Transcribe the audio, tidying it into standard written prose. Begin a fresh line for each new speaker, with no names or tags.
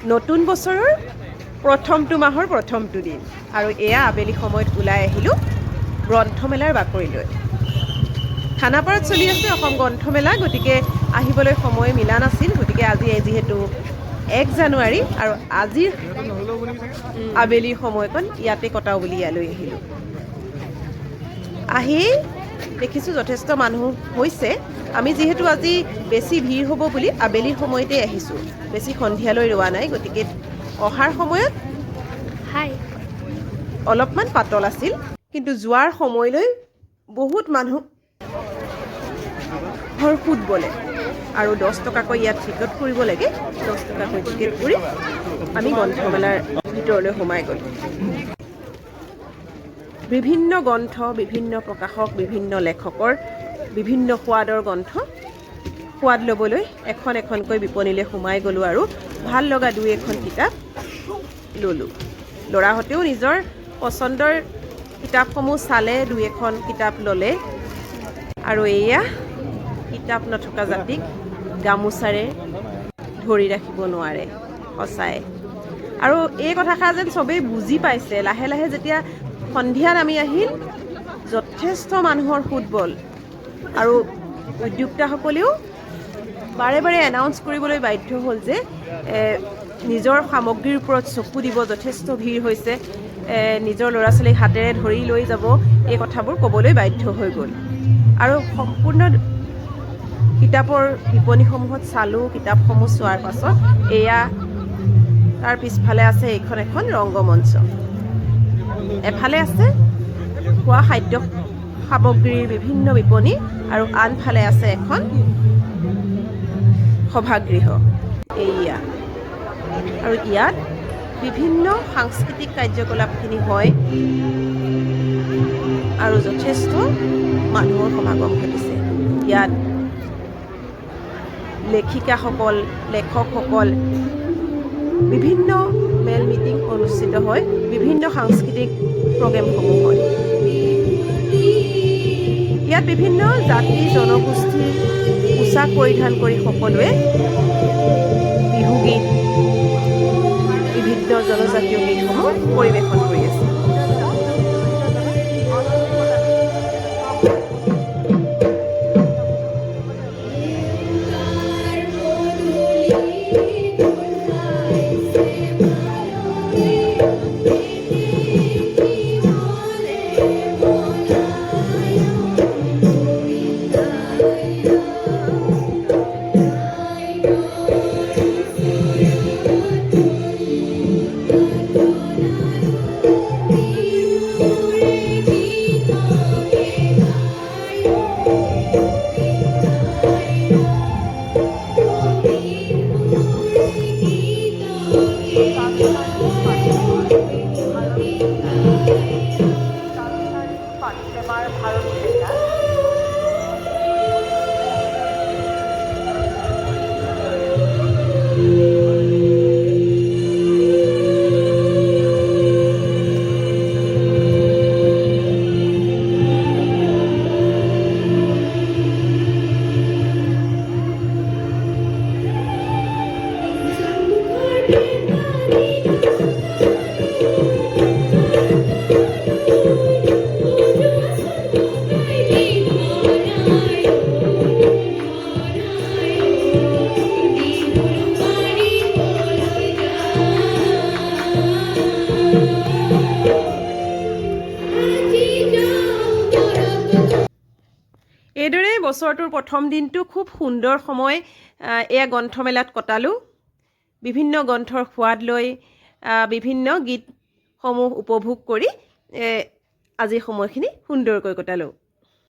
নতুন বছৰৰ প্ৰথমটো মাহৰ প্ৰথমটো দিন আৰু এয়া আবেলি সময়ত ওলাই আহিলোঁ গ্ৰন্থমেলাৰ বাকৰিলৈ। খানাপাৰাত চলি আছে অসম গ্ৰন্থমেলা, গতিকে আহিবলৈ সময় মিলা নাছিল। গতিকে আজি যিহেতু 1 জানুৱাৰী আৰু আজিৰ আবেলিৰ সময়কণ ইয়াতে কটাওঁ বুলি ইয়ালৈ আহিলোঁ। আহি দেখিছোঁ যথেষ্ট মানুহ হৈছে। আমি যিহেতু আজি বেছি ভিৰ হ'ব বুলি আবেলিৰ সময়তে আহিছোঁ, বেছি সন্ধিয়ালৈ ৰোৱা নাই। গতিকে অহাৰ সময়ত অলপমান পাতল আছিল, কিন্তু যোৱাৰ সময়লৈ বহুত মানুহৰ সোঁত বলে আৰু 10 টকাকৈ ইয়াত টিকট কৰিব লাগে। 10 টকাকৈ টিকেট কৰি আমি গ্ৰন্থমেলাৰ ভিতৰলৈ সোমাই গ'লোঁ। বিভিন্ন গ্ৰন্থ, বিভিন্ন প্ৰকাশক, বিভিন্ন লেখকৰ বিভিন্ন সোৱাদৰ গ্ৰন্থ সোৱাদ ল'বলৈ এখন এখনকৈ বিপণীলৈ সোমাই গ'লোঁ আৰু ভাল লগা 2-এখন কিতাপ ল'লোঁ। ল'ৰাহঁতেও নিজৰ পচন্দৰ কিতাপসমূহ চালে, 2-এখন কিতাপ ল'লে। আৰু এয়া কিতাপ নথকা জাতিক গামোচাৰে ধৰি ৰাখিব নোৱাৰে, সঁচাই। আৰু এই কথাষাৰ যেন চবেই বুজি পাইছে। লাহে লাহে যেতিয়া সন্ধিয়া নামি আহিল, যথেষ্ট মানুহৰ সোঁত বল আৰু উদ্যোক্তাসকলেও বাৰে বাৰে এনাউন্স কৰিবলৈ বাধ্য হ'ল যে নিজৰ সামগ্ৰীৰ ওপৰত চকু দিব, যথেষ্ট ভিৰ হৈছে, নিজৰ ল'ৰা ছোৱালীক হাতেৰে ধৰি লৈ যাব, এই কথাবোৰ ক'বলৈ বাধ্য হৈ গ'ল। আৰু সম্পূৰ্ণ কিতাপৰ বিপণীসমূহত চালোঁ। কিতাপসমূহ চোৱাৰ পাছত এয়া তাৰ পিছফালে আছে এইখন এখন ৰংগমঞ্চ, এফালে আছে খোৱা খাদ্য সামগ্ৰীৰ বিভিন্ন বিপণী আৰু আনফালে আছে এখন সভাগৃহ। এয়া আৰু ইয়াত বিভিন্ন সাংস্কৃতিক কাৰ্যকলাপখিনি হয় আৰু যথেষ্ট মানুহৰ সমাগম ঘটিছে। ইয়াত লেখিকাসকল, লেখকসকল, বিভিন্ন মেল মিটিং অনুষ্ঠিত হয়, বিভিন্ন সাংস্কৃতিক প্ৰগ্ৰেমসমূহ হয়। ইয়াত বিভিন্ন জাতি জনগোষ্ঠীৰ পোছাক পৰিধান কৰি সকলোৱে বিহুগীত, বিভিন্ন জনজাতীয় গীতসমূহ পৰিৱেশন কৰি আছে। এইদৰে বছৰটোৰ প্ৰথম দিনটো খুব সুন্দৰ সময় এয়া গ্ৰন্থমেলাত কটালোঁ। বিভিন্ন গ্ৰন্থৰ সোৱাদ লৈ, বিভিন্ন গীতসমূহ উপভোগ কৰি আজিৰ সময়খিনি সুন্দৰকৈ কটালোঁ।